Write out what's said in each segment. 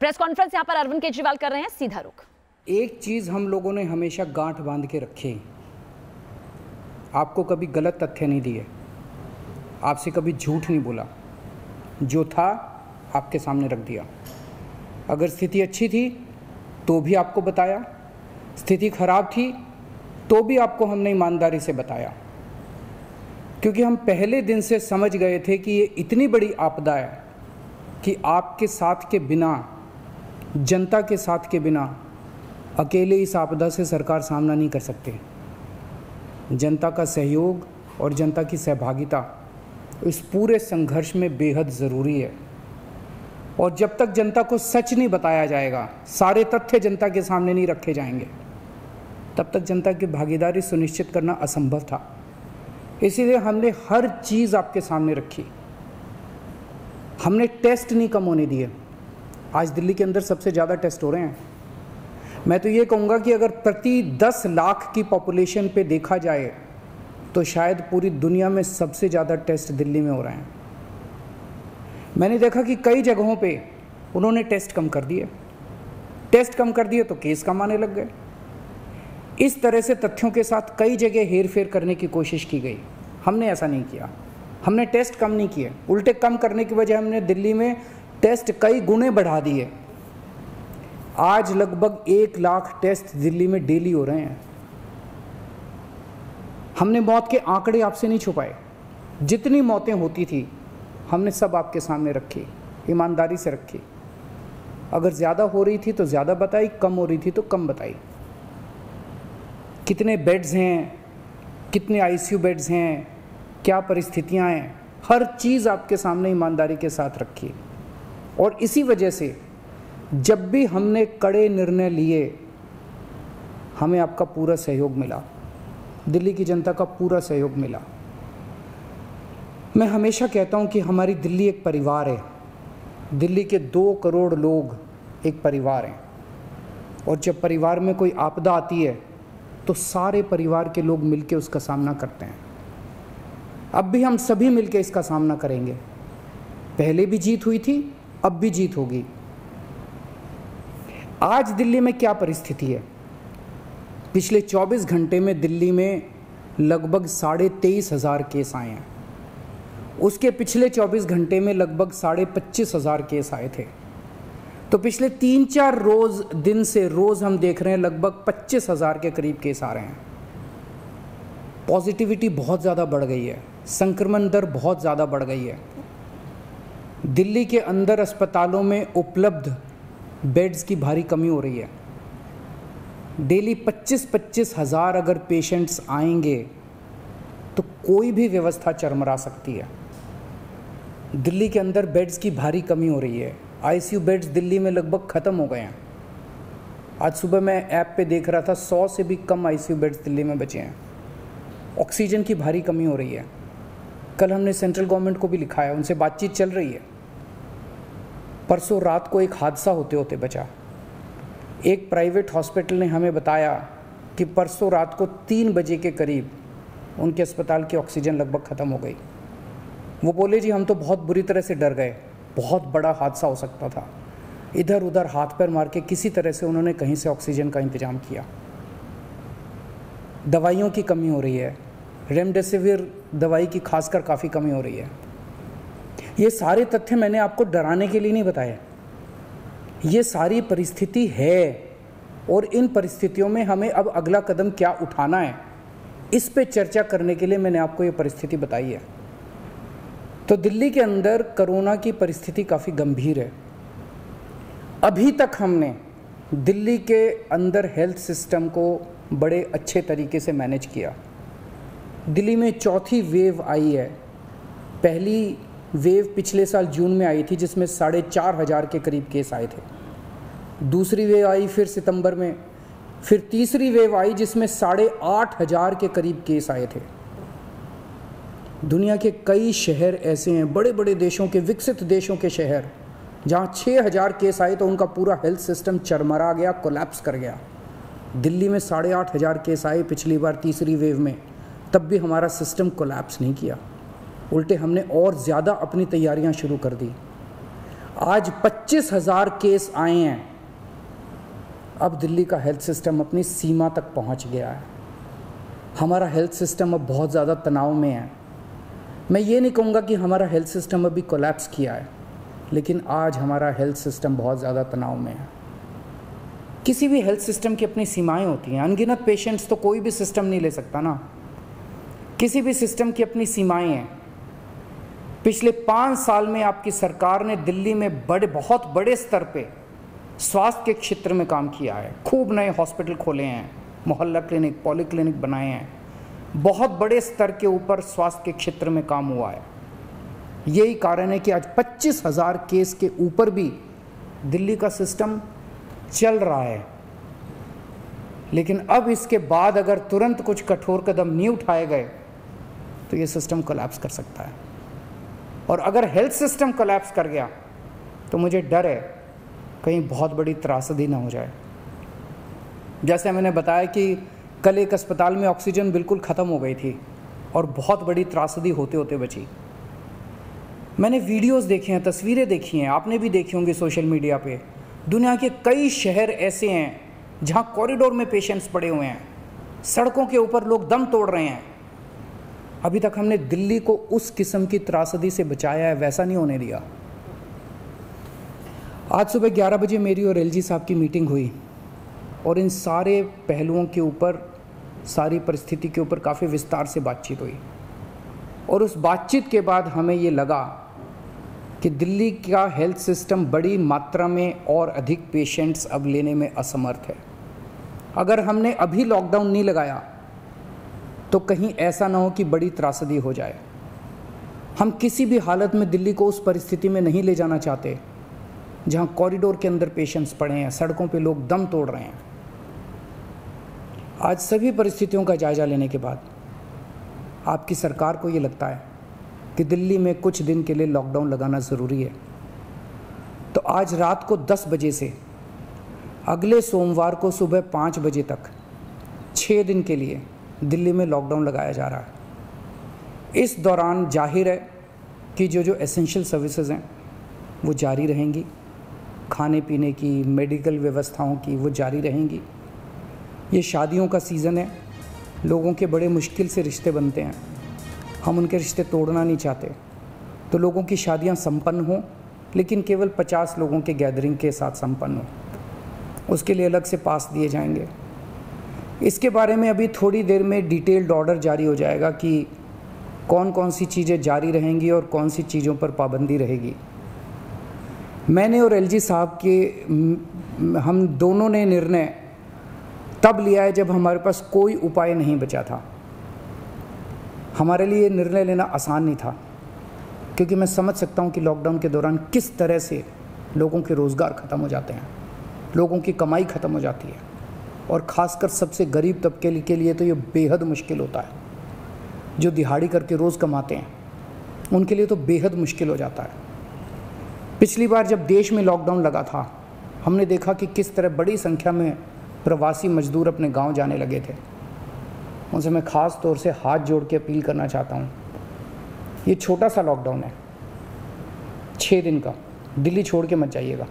Press conference यहां पर अरविंद केजरीवाल कर रहे हैं, सीधा रुख। एक चीज हम लोगों ने हमेशा गांठ बांध के रखी, आपको कभी गलत तथ्य नहीं दिए, आपसे कभी झूठ नहीं बोला, जो था आपके सामने रख दिया। अगर स्थिति अच्छी थी तो भी आपको बताया, स्थिति खराब थी तो भी आपको हमने ईमानदारी से बताया, क्योंकि हम पहले दिन से समझ गए थे कि ये इतनी बड़ी आपदा है कि आपके साथ के बिना, जनता के साथ के बिना अकेले इस आपदा से सरकार सामना नहीं कर सकते। जनता का सहयोग और जनता की सहभागिता इस पूरे संघर्ष में बेहद ज़रूरी है। और जब तक जनता को सच नहीं बताया जाएगा, सारे तथ्य जनता के सामने नहीं रखे जाएंगे, तब तक जनता की भागीदारी सुनिश्चित करना असंभव था। इसीलिए हमने हर चीज़ आपके सामने रखी। हमने टेस्ट नहीं कम होने दिए। आज दिल्ली के अंदर सबसे ज़्यादा टेस्ट हो रहे हैं। मैं तो ये कहूँगा कि अगर प्रति 10 लाख की पॉपुलेशन पे देखा जाए तो शायद पूरी दुनिया में सबसे ज़्यादा टेस्ट दिल्ली में हो रहे हैं। मैंने देखा कि कई जगहों पे उन्होंने टेस्ट कम कर दिए। टेस्ट कम कर दिए तो केस कम आने लग गए। इस तरह से तथ्यों के साथ कई जगह हेरफेर करने की कोशिश की गई। हमने ऐसा नहीं किया। हमने टेस्ट कम नहीं किए, उल्टे कम करने की वजह हमने दिल्ली में टेस्ट कई गुने बढ़ा दिए। आज लगभग 1 लाख टेस्ट दिल्ली में डेली हो रहे हैं। हमने मौत के आंकड़े आपसे नहीं छुपाए। जितनी मौतें होती थी हमने सब आपके सामने रखी, ईमानदारी से रखी। अगर ज़्यादा हो रही थी तो ज़्यादा बताई, कम हो रही थी तो कम बताई। कितने बेड्स हैं, कितने आईसीयू बेड्स हैं, क्या परिस्थितियां हैं, हर चीज़ आपके सामने ईमानदारी के साथ रखी। और इसी वजह से जब भी हमने कड़े निर्णय लिए, हमें आपका पूरा सहयोग मिला, दिल्ली की जनता का पूरा सहयोग मिला। मैं हमेशा कहता हूं कि हमारी दिल्ली एक परिवार है। दिल्ली के 2 करोड़ लोग एक परिवार हैं। और जब परिवार में कोई आपदा आती है तो सारे परिवार के लोग मिलकर उसका सामना करते हैं। अब भी हम सभी मिलकर इसका सामना करेंगे। पहले भी जीत हुई थी, अब भी जीत होगी। आज दिल्ली में क्या परिस्थिति है? पिछले 24 घंटे में दिल्ली में लगभग 23,500 केस आए हैं। उसके पिछले 24 घंटे में लगभग 25,500 केस आए थे। तो पिछले 3-4 दिन से रोज़ हम देख रहे हैं लगभग 25,000 के करीब केस आ रहे हैं। पॉजिटिविटी बहुत ज़्यादा बढ़ गई है, संक्रमण दर बहुत ज़्यादा बढ़ गई है। दिल्ली के अंदर अस्पतालों में उपलब्ध बेड्स की भारी कमी हो रही है। डेली 25-25 हज़ार अगर पेशेंट्स आएंगे तो कोई भी व्यवस्था चरमरा सकती है। दिल्ली के अंदर बेड्स की भारी कमी हो रही है। आईसीयू बेड्स दिल्ली में लगभग ख़त्म हो गए हैं। आज सुबह मैं ऐप पे देख रहा था 100 से भी कम आईसीयू बेड्स दिल्ली में बचे हैं। ऑक्सीजन की भारी कमी हो रही है। कल हमने सेंट्रल गवर्नमेंट को भी लिखा है, उनसे बातचीत चल रही है। परसों रात को एक हादसा होते होते बचा। एक प्राइवेट हॉस्पिटल ने हमें बताया कि परसों रात को 3 बजे के करीब उनके अस्पताल की ऑक्सीजन लगभग ख़त्म हो गई। वो बोले जी हम तो बहुत बुरी तरह से डर गए, बहुत बड़ा हादसा हो सकता था। इधर उधर हाथ पैर मार के किसी तरह से उन्होंने कहीं से ऑक्सीजन का इंतजाम किया। दवाइयों की कमी हो रही है, रेमडेसिविर दवाई की खासकर काफ़ी कमी हो रही है। ये सारे तथ्य मैंने आपको डराने के लिए नहीं बताए। ये सारी परिस्थिति है और इन परिस्थितियों में हमें अब अगला कदम क्या उठाना है, इस पे चर्चा करने के लिए मैंने आपको ये परिस्थिति बताई है। तो दिल्ली के अंदर कोरोना की परिस्थिति काफ़ी गंभीर है। अभी तक हमने दिल्ली के अंदर हेल्थ सिस्टम को बड़े अच्छे तरीके से मैनेज किया। दिल्ली में 4थी वेव आई है। पहली वेव पिछले साल जून में आई थी जिसमें 4,500 के करीब केस आए थे। दूसरी वेव आई फिर सितंबर में। फिर तीसरी वेव आई जिसमें 8,500 के करीब केस आए थे। दुनिया के कई शहर ऐसे हैं, बड़े बड़े देशों के, विकसित देशों के शहर, जहाँ 6,000 केस आए तो उनका पूरा हेल्थ सिस्टम चरमरा गया, कोलैप्स कर गया। दिल्ली में 8,500 केस आए पिछली बार तीसरी वेव में, तब भी हमारा सिस्टम कोलैप्स नहीं किया। उल्टे हमने और ज़्यादा अपनी तैयारियां शुरू कर दी। आज 25,000 केस आए हैं। अब दिल्ली का हेल्थ सिस्टम अपनी सीमा तक पहुंच गया है। हमारा हेल्थ सिस्टम अब बहुत ज़्यादा तनाव में है। मैं ये नहीं कहूँगा कि हमारा हेल्थ सिस्टम अभी कोलैप्स किया है, लेकिन आज हमारा हेल्थ सिस्टम बहुत ज़्यादा तनाव में है। किसी भी हेल्थ सिस्टम की अपनी सीमाएं होती हैं। अनगिनत पेशेंट्स तो कोई भी सिस्टम नहीं ले सकता ना। किसी भी सिस्टम की अपनी सीमाएं हैं। पिछले 5 साल में आपकी सरकार ने दिल्ली में बहुत बड़े स्तर पे स्वास्थ्य के क्षेत्र में काम किया है। खूब नए हॉस्पिटल खोले हैं, मोहल्ला क्लिनिक, पॉलीक्लिनिक बनाए हैं। बहुत बड़े स्तर के ऊपर स्वास्थ्य के क्षेत्र में काम हुआ है। यही कारण है कि आज 25,000 केस के ऊपर भी दिल्ली का सिस्टम चल रहा है। लेकिन अब इसके बाद अगर तुरंत कुछ कठोर कदम नहीं उठाए गए तो ये सिस्टम कोलैप्स कर सकता है। और अगर हेल्थ सिस्टम कोलैप्स कर गया तो मुझे डर है कहीं बहुत बड़ी त्रासदी ना हो जाए। जैसे मैंने बताया कि कल एक अस्पताल में ऑक्सीजन बिल्कुल ख़त्म हो गई थी और बहुत बड़ी त्रासदी होते होते बची। मैंने वीडियोस देखे हैं, तस्वीरें देखी हैं, आपने भी देखी होंगी सोशल मीडिया पे। दुनिया के कई शहर ऐसे हैं जहां कॉरिडोर में पेशेंट्स पड़े हुए हैं, सड़कों के ऊपर लोग दम तोड़ रहे हैं। अभी तक हमने दिल्ली को उस किस्म की त्रासदी से बचाया है, वैसा नहीं होने दिया। आज सुबह 11 बजे मेरी और एलजी साहब की मीटिंग हुई और इन सारे पहलुओं के ऊपर, सारी परिस्थिति के ऊपर काफ़ी विस्तार से बातचीत हुई। और उस बातचीत के बाद हमें ये लगा कि दिल्ली का हेल्थ सिस्टम बड़ी मात्रा में और अधिक पेशेंट्स अब लेने में असमर्थ है। अगर हमने अभी लॉकडाउन नहीं लगाया तो कहीं ऐसा ना हो कि बड़ी त्रासदी हो जाए। हम किसी भी हालत में दिल्ली को उस परिस्थिति में नहीं ले जाना चाहते जहां कॉरिडोर के अंदर पेशेंट्स पड़े हैं, सड़कों पे लोग दम तोड़ रहे हैं। आज सभी परिस्थितियों का जायजा लेने के बाद आपकी सरकार को ये लगता है कि दिल्ली में कुछ दिन के लिए लॉकडाउन लगाना ज़रूरी है। तो आज रात को 10 बजे से अगले सोमवार को सुबह 5 बजे तक 6 दिन के लिए दिल्ली में लॉकडाउन लगाया जा रहा है। इस दौरान जाहिर है कि जो एसेंशियल सर्विसेज हैं वो जारी रहेंगी, खाने पीने की, मेडिकल व्यवस्थाओं की वो जारी रहेंगी। ये शादियों का सीज़न है, लोगों के बड़े मुश्किल से रिश्ते बनते हैं। हम उनके रिश्ते तोड़ना नहीं चाहते, तो लोगों की शादियां संपन्न हों, लेकिन केवल 50 लोगों के गैदरिंग के साथ संपन्न हो। उसके लिए अलग से पास दिए जाएंगे। इसके बारे में अभी थोड़ी देर में डिटेल्ड ऑर्डर जारी हो जाएगा कि कौन कौन सी चीज़ें जारी रहेंगी और कौन सी चीज़ों पर पाबंदी रहेगी। मैंने और एलजी साहब के हम दोनों ने निर्णय तब लिया है जब हमारे पास कोई उपाय नहीं बचा था। हमारे लिए निर्णय लेना आसान नहीं था, क्योंकि मैं समझ सकता हूँ कि लॉकडाउन के दौरान किस तरह से लोगों के रोज़गार ख़त्म हो जाते हैं, लोगों की कमाई ख़त्म हो जाती है, और ख़ासकर सबसे गरीब तबके के लिए तो ये बेहद मुश्किल होता है। जो दिहाड़ी करके रोज़ कमाते हैं उनके लिए तो बेहद मुश्किल हो जाता है। पिछली बार जब देश में लॉकडाउन लगा था, हमने देखा कि किस तरह बड़ी संख्या में प्रवासी मजदूर अपने गांव जाने लगे थे। उनसे मैं ख़ास तौर से हाथ जोड़ के अपील करना चाहता हूँ, ये छोटा सा लॉकडाउन है, 6 दिन का, दिल्ली छोड़ के मत जाइएगा।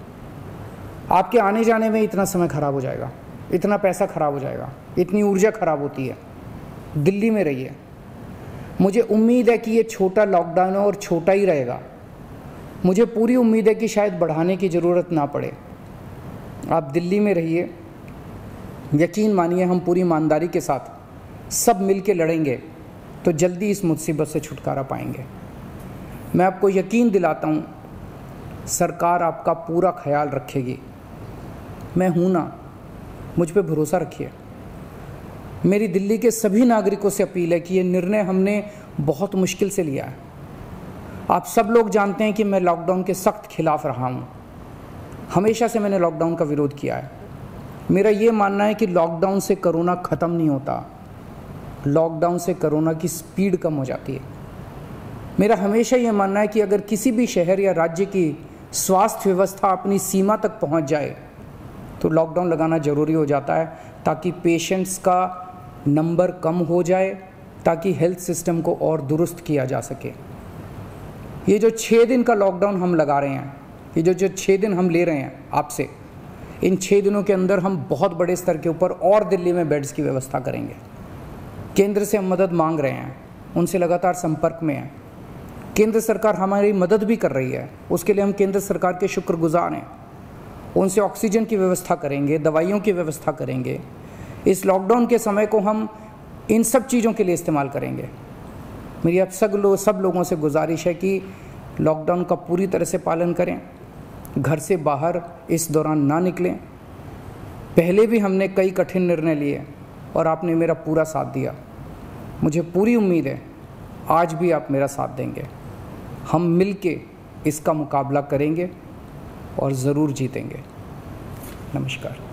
आपके आने जाने में इतना समय ख़राब हो जाएगा, इतना पैसा ख़राब हो जाएगा, इतनी ऊर्जा ख़राब होती है। दिल्ली में रहिए। मुझे उम्मीद है कि ये छोटा लॉकडाउन है और छोटा ही रहेगा। मुझे पूरी उम्मीद है कि शायद बढ़ाने की ज़रूरत ना पड़े। आप दिल्ली में रहिए। यकीन मानिए, हम पूरी ईमानदारी के साथ सब मिल के लड़ेंगे तो जल्दी इस मुसीबत से छुटकारा पाएंगे। मैं आपको यकीन दिलाता हूँ, सरकार आपका पूरा ख्याल रखेगी। मैं हूँ ना, मुझ पे भरोसा रखिए। मेरी दिल्ली के सभी नागरिकों से अपील है कि ये निर्णय हमने बहुत मुश्किल से लिया है। आप सब लोग जानते हैं कि मैं लॉकडाउन के सख्त खिलाफ रहा हूँ। हमेशा से मैंने लॉकडाउन का विरोध किया है। मेरा ये मानना है कि लॉकडाउन से कोरोना ख़त्म नहीं होता, लॉकडाउन से कोरोना की स्पीड कम हो जाती है। मेरा हमेशा ये मानना है कि अगर किसी भी शहर या राज्य की स्वास्थ्य व्यवस्था अपनी सीमा तक पहुंच जाए तो लॉकडाउन लगाना ज़रूरी हो जाता है, ताकि पेशेंट्स का नंबर कम हो जाए, ताकि हेल्थ सिस्टम को और दुरुस्त किया जा सके। ये जो 6 दिन का लॉकडाउन हम लगा रहे हैं, ये जो 6 दिन हम ले रहे हैं आपसे, इन 6 दिनों के अंदर हम बहुत बड़े स्तर के ऊपर और दिल्ली में बेड्स की व्यवस्था करेंगे। केंद्र से हम मदद मांग रहे हैं, उनसे लगातार संपर्क में हैं। केंद्र सरकार हमारी मदद भी कर रही है, उसके लिए हम केंद्र सरकार के शुक्रगुजार हैं। उनसे ऑक्सीजन की व्यवस्था करेंगे, दवाइयों की व्यवस्था करेंगे। इस लॉकडाउन के समय को हम इन सब चीज़ों के लिए इस्तेमाल करेंगे। मेरी अब सब लोगों से गुजारिश है कि लॉकडाउन का पूरी तरह से पालन करें, घर से बाहर इस दौरान ना निकलें। पहले भी हमने कई कठिन निर्णय लिए और आपने मेरा पूरा साथ दिया। मुझे पूरी उम्मीद है आज भी आप मेरा साथ देंगे। हम मिलके इसका मुकाबला करेंगे और ज़रूर जीतेंगे। नमस्कार।